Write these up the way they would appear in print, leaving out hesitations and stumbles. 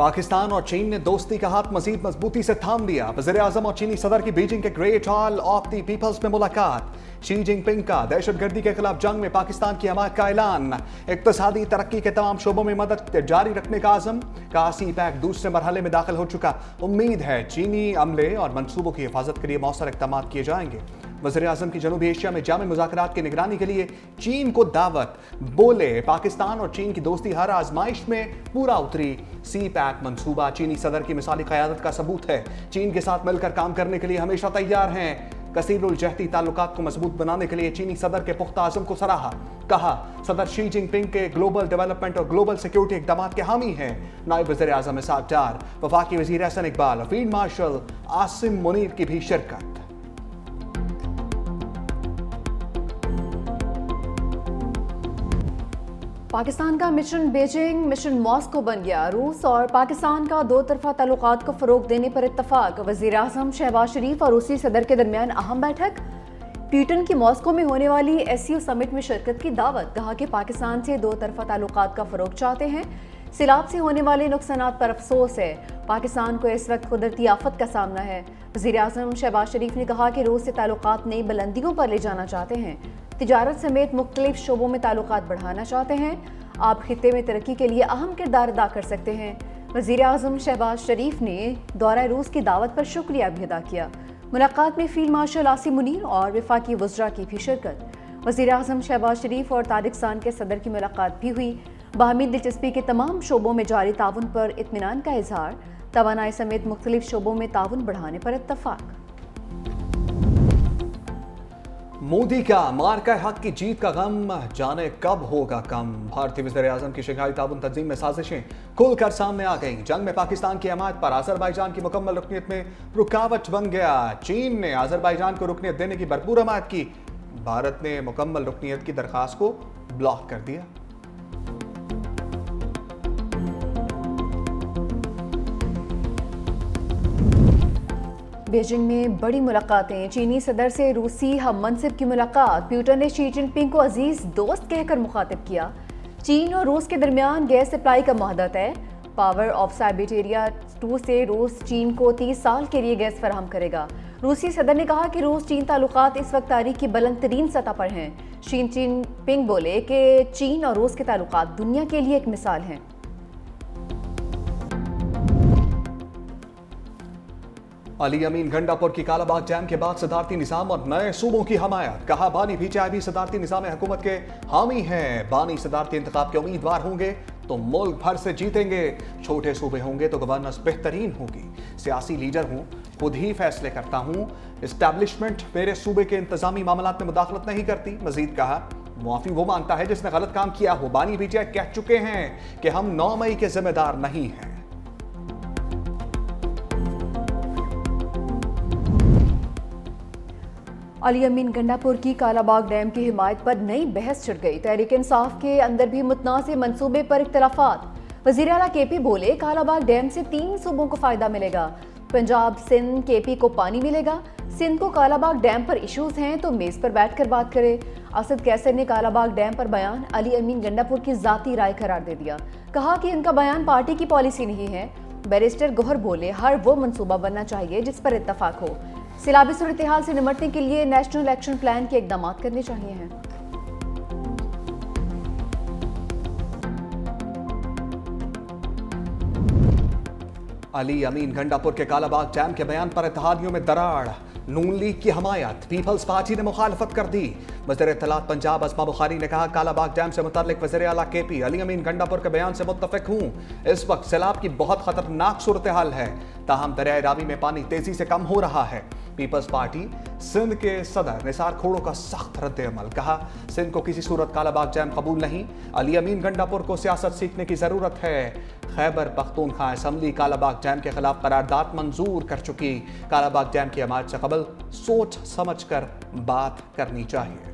पाकिस्तान और चीन ने दोस्ती का हाथ मजीद मजबूती से थाम लिया। वज़ीर-ए-आज़म और चीनी सदर की बीजिंग के Great Hall of the People's में मुलाकात। शी जिनपिंग का दहशतगर्दी के खिलाफ जंग में पाकिस्तान की हमायत का ऐलान। इक्तिसादी तरक्की के तमाम शोबों में मदद जारी रखने का आज़म। कहा सी पैक दूसरे मरहले में दाखिल हो चुका। उम्मीद है चीनी अमले और मनसूबों की हिफाजत के लिए मौसर इक़दाम किए जाएंगे। वज़ीर-ए-आज़म की जनूबी एशिया में जामे मुज़ाकरात की निगरानी के लिए चीन को दावत। बोले पाकिस्तान और चीन की दोस्ती हर आजमाइश में पूरा उतरी। सी पैक मंसूबा चीनी सदर की मिसाली क़यादत का सबूत है। चीन के साथ मिलकर काम करने के लिए हमेशा तैयार हैं। कसीरुल जहती ताल्लुकात को मजबूत बनाने के लिए चीनी सदर के पुख्ता आज़म को सराहा। कहा सदर शी जिनपिंग के ग्लोबल डेवलपमेंट और ग्लोबल सिक्योरिटी इक़दाम के हामी हैं। नायब वज़ीर-ए-आज़म इसहाक़ डार, वफाकी वज़ीर एहसन इकबाल, फील्ड मार्शल आसिम मुनीर की भी शिरकत। पाकिस्तान का मिशन बीजिंग मिशन मॉस्को बन गया। रूस और पाकिस्तान का दो तरफा ताल्लुकात को फ़रोग देने पर इत्तफाक। वज़ीर-ए-आज़म शहबाज शरीफ और रूसी सदर के दरमियान अहम बैठक। ब्रिटेन की मॉस्को में होने वाली SCO समिट में शिरकत की दावत। कहा कि पाकिस्तान से दो तरफा ताल्लुकात का फ़रोग चाहते हैं। सैलाब से होने वाले नुकसानात पर अफसोस है। पाकिस्तान को इस वक्त कुदरती आफत का सामना है। वज़ीर-ए-आज़म शहबाज शरीफ ने कहा कि रूस से ताल्लुकात नई बुलंदियों पर ले जाना चाहते हैं। तिजारत समेत मुख्तलिफ शोबों में ताल्लुकात बढ़ाना चाहते हैं। आप खित्ते में तरक्की के लिए अहम किरदार अदा कर सकते हैं। वज़ीर-ए-आज़म शहबाज शरीफ ने दौरा रूस की दावत पर शुक्रिया भी अदा किया। मुलाकात में फील्ड मार्शल आसिम मुनीर और वफाकी वज़रा की भी शिरकत। वज़ीर-ए-आज़म शहबाज शरीफ और ताजिकिस्तान के सदर की मुलाकात भी हुई। बाहमी दिलचस्पी के तमाम शोबों में जारी ताउन पर इत्मीनान का इजहार। तवानाई समेत मुख्तलिफ शोबों में ताउन बढ़ाने पर इत्तफाक। मोदी का मार्का हक की जीत का गम जाने कब होगा कम। भारतीय वज़ीर-ए-आज़म की शंघाई ताउन तंजीम में साजिशें खुलकर सामने आ गईं। जंग में पाकिस्तान की हमायत पर अज़रबैजान की मुकम्मल रुकनीत में रुकावट बन गया। चीन ने अज़रबैजान को रुकनीत देने की भरपूर हमायत की। भारत ने मुकम्मल रुकनीत की दरख्वास्त को ब्लॉक कर दिया। बीजिंग में बड़ी मुलाकातें। चीनी सदर से रूसी हम मनसिब की मुलाकात। पुतिन ने शी जिनपिंग को अजीज दोस्त कहकर मुखातिब किया। चीन और रूस के दरमियान गैस सप्लाई का मुआहदा है। पावर ऑफ साइबेरिया 2 से रूस चीन को 30 साल के लिए गैस फराहम करेगा। रूसी सदर ने कहा कि रूस चीन ताल्लुकात इस वक्त तारीख की बुलंद तरीन सतह पर हैं। शी जिनपिंग बोले कि चीन और रूस के ताल्लुकात दुनिया के लिए एक मिसाल हैं। अली अमीन गंडापुर की कालाबाग डैम के बाद सदारती निज़ाम और नए सूबों की हमायत। कहा बानी भी सदारती निज़ाम हुकूमत के हामी हैं। बानी सदारती इंतखाब के उम्मीदवार होंगे तो मुल्क भर से जीतेंगे। छोटे सूबे होंगे तो गवर्नेंस बेहतरीन होगी। सियासी लीडर हूँ, खुद ही फैसले करता हूँ। इस्टेब्लिशमेंट मेरे सूबे के इंतजामी मामलात में मुदाखलत नहीं करती। मजीद कहा मुआफी वो मांगता है जिसने गलत काम किया हो। बानी भीटिया कह चुके हैं कि हम 9 मई के जिम्मेदार नहीं हैं। अली अमीन गंडापुर की कालाबाग डैम की हिमायत पर नई बहस छिड़ गई। तहरीक इंसाफ के अंदर भी मुतनाज़ मंसूबे पर इख्तलाफात। वज़ीर आला KP बोले कालाबाग डैम से 3 सूबों को फायदा मिलेगा। पंजाब, सिंध, KP को पानी मिलेगा। सिंध को कालाबाग डैम पर इश्यूज हैं तो मेज पर बैठकर बात करे। असद कैसर ने कालाबाग डैम पर बयान अली अमीन गंडापुर की जाती राय करार दे दिया। कहा कि इनका बयान पार्टी की पॉलिसी नहीं है। बैरिस्टर गोहर बोले हर वो मंसूबा बनना चाहिए जिस पर इत्तफाक हो। सैलाबी सूरत हाल से निपटने के लिए नेशनल एक्शन प्लान के इक़दाम करने चाहिए हैं। अली अमीन गंडापुर के कालाबाग डैम के बयान पर इत्तेहादियों में दरार। नून लीग की हमायत, पीपल्स पार्टी ने मुखालफत कर दी। वज़ीर इत्तलात पंजाब अस्मा बुखारी ने कहा कालाबाग डैम से मुतल्लिक वज़ीर आला KP अली अमीन गंडापुर के बयान से मुत्तफिक हूँ। इस वक्त सैलाब की बहुत खतरनाक सूरत हाल है। ताहम दरियाए रावी में पानी तेजी से कम हो रहा है। पीपल्स पार्टी सिंध के सदर निसार खोड़ो का सख्त रद्द अमल। कहा सिंध को किसी सूरत कालाबाग डैम कबूल नहीं। अली अमीन गंडापुर को सियासत सीखने की जरूरत है। खैबर पख्तूनख्वा असम्बली कालाबाग डैम के खिलाफ करारदाद मंजूर कर चुकी। कालाबाग डैम की हमायत से कबल सोच समझ कर बात करनी चाहिए।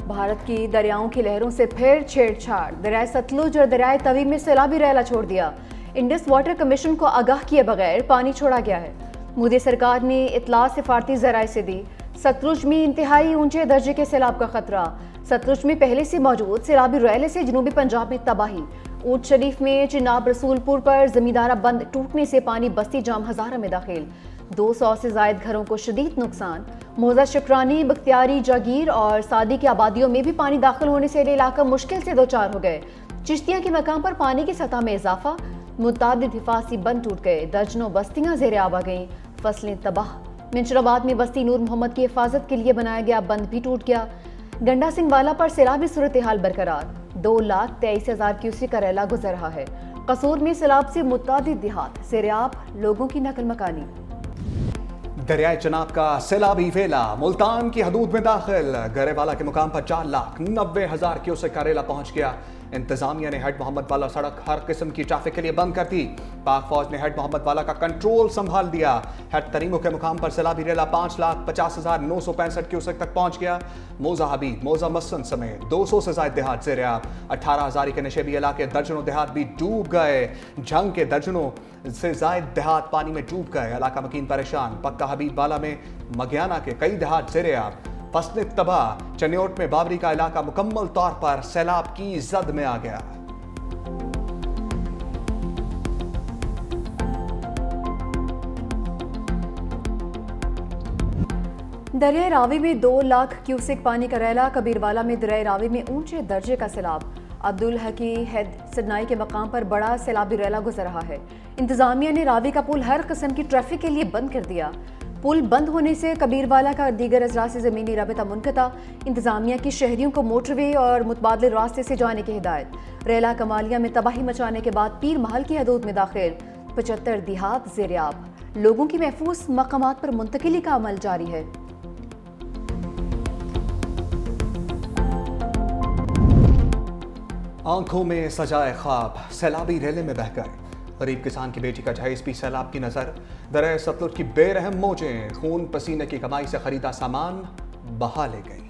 भारत की दरियाओं की लहरों से फिर छेड़छाड़। दरियाए सतलुज और दरियाए तवी में सैलाबी रैला छोड़ दिया। इंडस वाटर कमीशन को आगाह किए बगैर पानी छोड़ा गया है। मोदी सरकार ने इतला सिफारती जराए से दी। सतलुज में इंतहाई ऊंचे दर्जे के सैलाब का खतरा। सतलुज में पहले से मौजूद सैलाबी रैले से जनूबी पंजाब में तबाही। ऊंट शरीफ में चिनाब रसूलपुर पर जमींदारा बंद टूटने से पानी बस्ती जाम हजारा में दाखिल। 200 से जायद घरों को शदीद नुकसान। मोजा शुक्रानी, बख्तियारी, जागीर और सादी की आबादियों में भी पानी दाखिल होने से इलाका मुश्किल से दो चार हो गए। चिश्तिया के मकाम पर पानी की सतह में इजाफा। मुतादिद हिफाजी बंद टूट गए। दर्जनों बस्तियां जेर आब आ गईं। फसलें तबाह। मिंशराबाद में बस्ती नूर मोहम्मद की हिफाजत के लिए बनाया गया बंद भी टूट गया। गंडा सिंह वाला पर सैलाबी सूरत हाल बरकरार। 2,23,000 क्यूसेक का रैला गुजर रहा है। कसूर में सैलाब से मुतादिद देहात सेराब, लोगों की नकल मकानी। दरियाए चनाब का सैलाबी वेला मुल्तान की हदूद में दाखिल। गरेवाला के मुकाम पर 4,90,000 क्यूसेक का रेला पहुंच गया। इंतजामिया ने हेड मोहम्मद वाला सड़क हर किस्म की ट्रैफिक के लिए बंद कर दी। पाक फौज ने हेड मोहम्मद वाला का कंट्रोल संभाल दिया। हेड तरीमो के मुकाम पर सैलाबी रेला 5,50,965 क्यूसेक तक पहुंच गया। मोजा हबीब, मोजा मसन समेत 200 से ज्यादा देहात जेर आब। 18,000 के नशेबी इलाके दर्जनों देहात भी डूब गए। झंग के दर्जनों से ज्यादा देहात पानी में डूब गए। इलाका मकीन परेशान। पक्का हबीब वाला में मगियाना के कई देहात जेर आब। फसलें तबाह। चन्योट में बाबरी का इलाका मुकम्मल तौर पर सैलाब की जद में आ गया। दरिया रावी में 2 लाख क्यूसेक पानी का रैला। कबीरवाला में दरिया रावी में ऊंचे दर्जे का सैलाब। अब्दुल हकी हेड सदनाई के मकाम पर बड़ा सैलाबी रैला गुजर रहा है। इंतजामिया ने रावी का पुल हर किस्म की ट्रैफिक के लिए बंद कर दिया। पुल बंद होने से कबीरवाला का दीगर अजला से ज़मीनी रबता मुनक़ता। इंतजामिया की शहरियों को मोटरवे और मुतबादल रास्ते से जाने की हिदायत। रेला कमालिया में तबाही मचाने के बाद पीर महल की हदूद में दाखिल। 75 देहात ज़ेर आब। लोगों की महफूज मकामात पर मुंतकिली का अमल जारी है। आंखों में सजाए ख्वाब सैलाबी रेले में बह गए। गरीब किसान की बेटी का जहेज भी सैलाब की नजर। दरिया सतलुज की बेरहम मौजें खून पसीने की कमाई से खरीदा सामान बहा ले गई।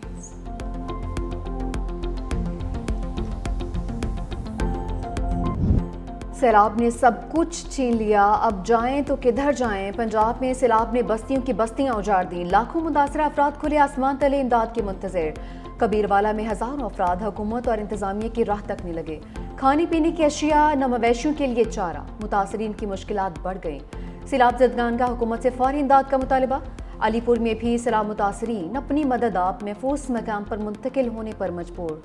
सैलाब ने सब कुछ छीन लिया। अब जाएं तो किधर जाएं। पंजाब में सैलाब ने बस्तियों की बस्तियां उजाड़ दी। लाखों मुतासरा अफराद खुले आसमान तले इमदाद के मुंतज़िर। कबीरवाला में हजारों अफराद हुकूमत और इंतजामिया की राह तकने लगे। खाने पीने की अशिया न मवेशियों के लिए चारा। मुतासरीन की मुश्किलात बढ़ गईं। सैलाब ज़दगान का हुकूमत से फौरी इमदाद का मुतालबा। अलीपुर में भी सैलाब मुतासरीन अपनी मदद आप महफूज मकाम पर मुंतकिल होने पर मजबूर।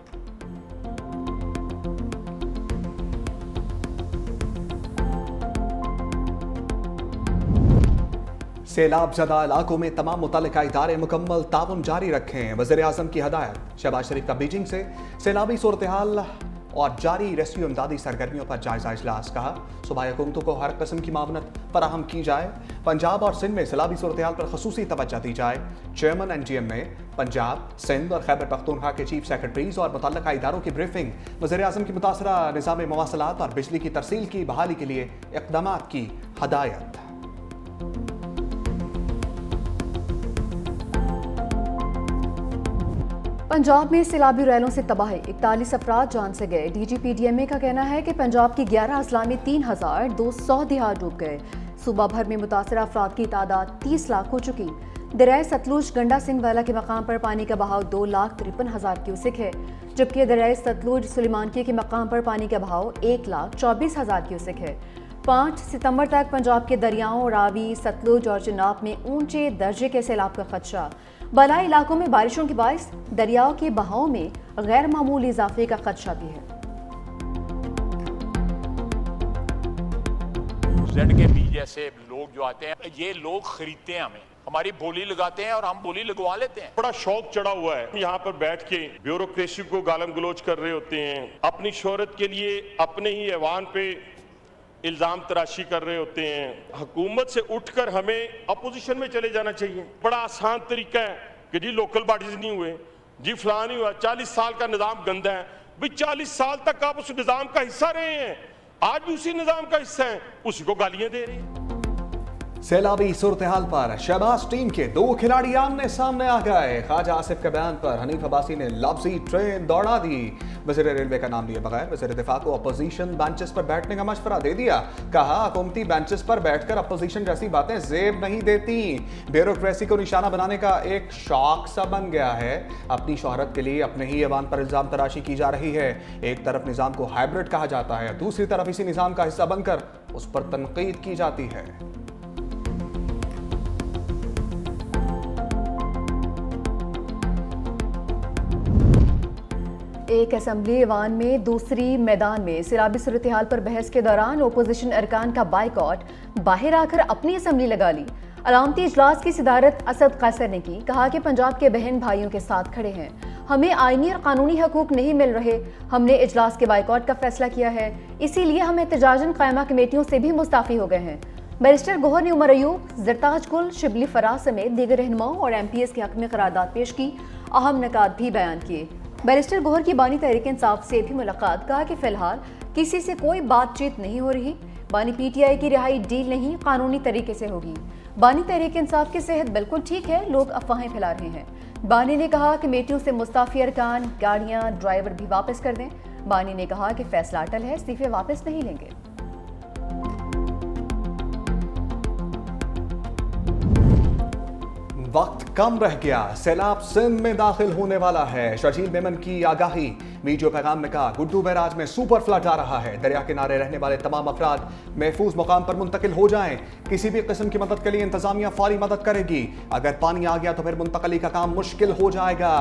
सैलाब ज़दा इलाकों में तमाम मुतल्लिका इदारे मुकम्मल ताउन जारी रखें। वज़ीर आज़म की हदायत। शहबाज शरीफ का बीजिंग से सैलाबी सूरत हाल और जारी रेस्क्यू इमदादी सरगर्मियों पर जायजा इजलास। कहा सूबाई हुकूमतों को हर किस्म की मावनत फराहम की जाए। पंजाब और सिंध में सैलाबी सूरत हाल पर खसूसी तवज्जो दी जाए। चेयरमैन NGM ने पंजाब, सिंध और खैबर पख्तूनख्वा के चीफ सेक्रेटरीज और मुतल्लिका इदारों की ब्रीफिंग। वज़ीर आज़म की मुतासरा निज़ाम मवासलात और बिजली की तरसील की बहाली के लिए इक़दामात की हदायत। पंजाब में सैलाबी रैलों से तबाही। 41 अफराद जान से गए। DGPDMA का कहना है कि पंजाब की 11 अजला में 3,200 देहात डूब गए। सूबा भर में मुतासरा अफराद की तादाद 30 लाख हो चुकी। दरिया सतलुज गंडा सिंह वाला के मकाम पर पानी का बहाव 2,53,000 क्यूसेक है, जबकि दरिया सतलुज सुलेमानकी के मकाम पर पानी का बहाव 1,24,000 क्यूसेक है। 5 सितंबर तक पंजाब के दरियाओं रावी, सतलुज और चिनाब में ऊंचे दर्जे के सैलाब का खदशा। बलाई इलाकों में बारिशों के बायस दरियाओं के बहाव में गैर मामूली इजाफे का खदशा भी है। जेड के बी जैसे लोग जो आते हैं, ये लोग खरीदते हैं, हमारी बोली लगाते हैं और हम बोली लगवा लेते हैं। बड़ा शौक चढ़ा हुआ है। यहाँ पर बैठ के ब्यूरोक्रेसी को गालम गलोच कर रहे होते हैं। अपनी शोहरत के लिए अपने ही ऐवान पे इल्जाम तराशी कर रहे होते हैं। हुकूमत से उठकर हमें अपोजिशन में चले जाना चाहिए। बड़ा आसान तरीका है कि जी लोकल बॉडीज नहीं हुए, जी फलां नहीं हुआ, 40 साल का निज़ाम गंदा है। भाई 40 साल तक आप उस निज़ाम का हिस्सा रहे हैं, आज भी उसी निज़ाम का हिस्सा है, उसी को गालियां दे रहे हैं। सैलाबी सूरत हाल पर शहबाज टीम के 2 खिलाड़ी आमने सामने आ गए। ख्वाजा आसिफ के बयान पर हनीफ अब्बासी ने लफ्जी ट्रेन दौड़ा दी। वज़ीर रेलवे का नाम लिए बगैर वज़ीर दिफा को अपोजिशन बेंचेस पर बैठने का मशवरा दे दिया। कहा हुकूमती बेंचेस पर बैठकर अपोजिशन जैसी बातें जेब नहीं देती। ब्यूरोक्रेसी को निशाना बनाने का एक शौक सा बन गया है। अपनी शोहरत के लिए अपने ही ऐवान पर इल्जाम तराशी की जा रही है। एक तरफ निज़ाम को हाइब्रिड कहा जाता है, दूसरी तरफ इसी निज़ाम का हिस्सा बनकर उस पर तनकीद की जाती है। एक असेंबली ऐवान में दूसरी मैदान में सैलाबी सूरत हाल पर बहस के दौरान ओपोजिशन अरकान का बाइकआउट, बाहर आकर अपनी असेंबली लगा ली। अलामती इजलास की सदारत असद कैसर ने की। कहा कि पंजाब के बहन भाइयों के साथ खड़े हैं, हमें आईनी और कानूनी हकूक नहीं मिल रहे। हमने इजलास के बाइकआउट का फैसला किया है, इसीलिए हम एहतजाजन कायमा कमेटियों से भी मुस्ताफी हो गए हैं। बैरिस्टर गोहर ने उमर अयूब, जरताज गुल, शिबली फराज समेत दीगर रहनुमाओं और MPs के हक में करारदाद पेश की। अहम नकात भी बयान किए। बैरिस्टर गोहर की बानी तहरीक इंसाफ से भी मुलाकात। कहा कि फिलहाल किसी से कोई बातचीत नहीं हो रही। बानी PTI की रिहाई डील नहीं, कानूनी तरीके से होगी। बानी तहरीक इंसाफ की सेहत बिल्कुल ठीक है, लोग अफवाहें फैला रहे हैं। बानी ने कहा कमेटियों से मुस्ताफी अरकान, गाड़ियां, ड्राइवर भी वापस कर दें। बानी ने कहा कि फैसला अटल है, इस्तीफे वापस नहीं लेंगे। वक्त कम रह गया, सैलाब सिंध में दाखिल होने वाला है। शर्जील मेमन की आगाही। वीडियो पैगाम में कहा गुड्डू बैराज में सुपर फ्लड आ रहा है। दरिया किनारे रहने वाले तमाम अफराद महफूज मुकाम पर मुंतकिल हो जाएं। किसी भी किस्म की मदद के लिए इंतजामिया फौरी मदद करेगी। अगर पानी आ गया तो फिर मुंतकली का काम मुश्किल हो जाएगा।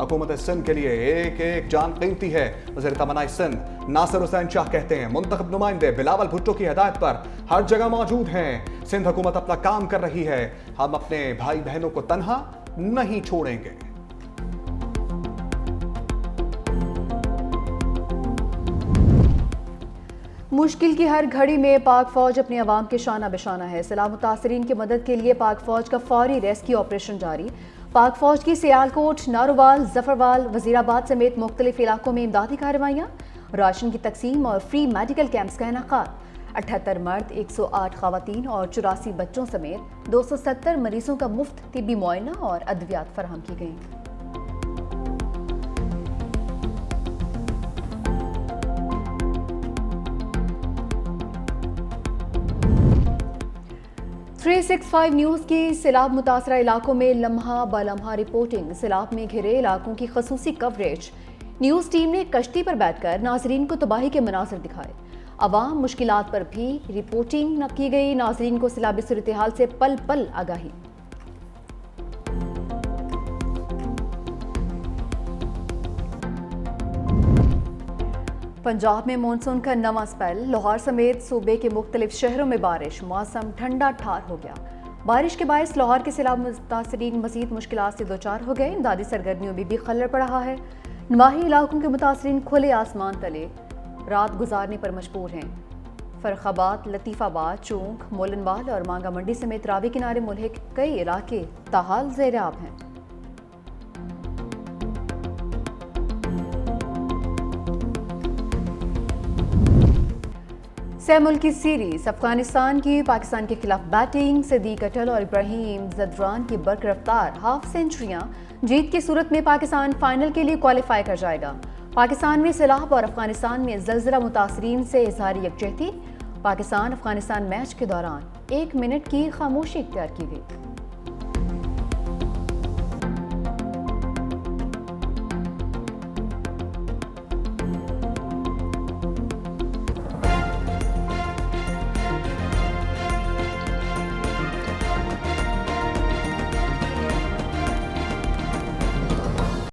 हुकूमत सिंध के लिए एक एक जान कीमती है। वज़ीर तमन्नाए सिंध नासिर हुसैन शाह कहते हैं मुंतखब नुमाइंदे बिलावल भुट्टो की हिदायत पर हर जगह मौजूद हैं। सिंध हुकूमत अपना काम कर रही है। हम अपने भाई बहनों को तन्हा नहीं छोड़ेंगे। मुश्किल की हर घड़ी में पाक फौज अपने अवाम के शाना बेशाना है। सैलाब मुतासरीन की मदद के लिए पाक फौज का फौरी रेस्क्यू ऑपरेशन जारी। पाक फौज की सियालकोट, नारोवाल, जफरवाल, वजीराबाद समेत मुख्तलिफ इलाकों में इमदादी कार्रवाइयाँ, राशन की तकसीम और फ्री मेडिकल कैंप्स का इनेकाद। 78 मर्द, 108 खवातीन और 84 बच्चों समेत 270 मरीजों का मुफ्त तिब्बी मुआयना और अद्वियात फराहम की गई। .365 न्यूज़ की सैलाब मुतासरा इलाकों में लम्हा बलम्हा रिपोर्टिंग। सैलाब में घिरे इलाकों की खसूसी कवरेज। न्यूज़ टीम ने कश्ती पर बैठकर नाजरीन को तबाही के मनाज़िर दिखाए। अवाम मुश्किलात पर भी रिपोर्टिंग न की गई। नाजरीन को सैलाबी सूरत हाल से पल पल आगाही। पंजाब में मानसून का नवा स्पेल। लाहौर समेत सूबे के मुख्तलिफ शहरों में बारिश। मौसम ठंडा ठार हो गया। बारिश के बायस लाहौर के सैलाब मुतासरीन मजीद मुश्किलात से दो चार हो गए। इमदादी सरगर्मियों में भी खलल पड़ रहा है। नवाही इलाकों के मुतासरीन खुले आसमान तले रात गुजारने पर मजबूर हैं। फरखाबाद, लतीफ़ाबाद, चूंक, मोलनवाल और मांगा मंडी समेत रावी किनारे मुल्क कई इलाके ताहाल ज़ेर आब हैं। सह मुल्की सीरीज अफगानिस्तान की पाकिस्तान के खिलाफ बैटिंग। सदीक अटल और इब्राहिम जदरान की बर्क रफ्तार हाफ सेंचुरियां। जीत की सूरत में पाकिस्तान फाइनल के लिए क्वालिफाई कर जाएगा। पाकिस्तान में सैलाब और अफगानिस्तान में ज़लज़ला मुतासरीन से इज़हार यकजहती। पाकिस्तान अफगानिस्तान मैच के दौरान 1 मिनट की खामोशी इख्तियार की गई।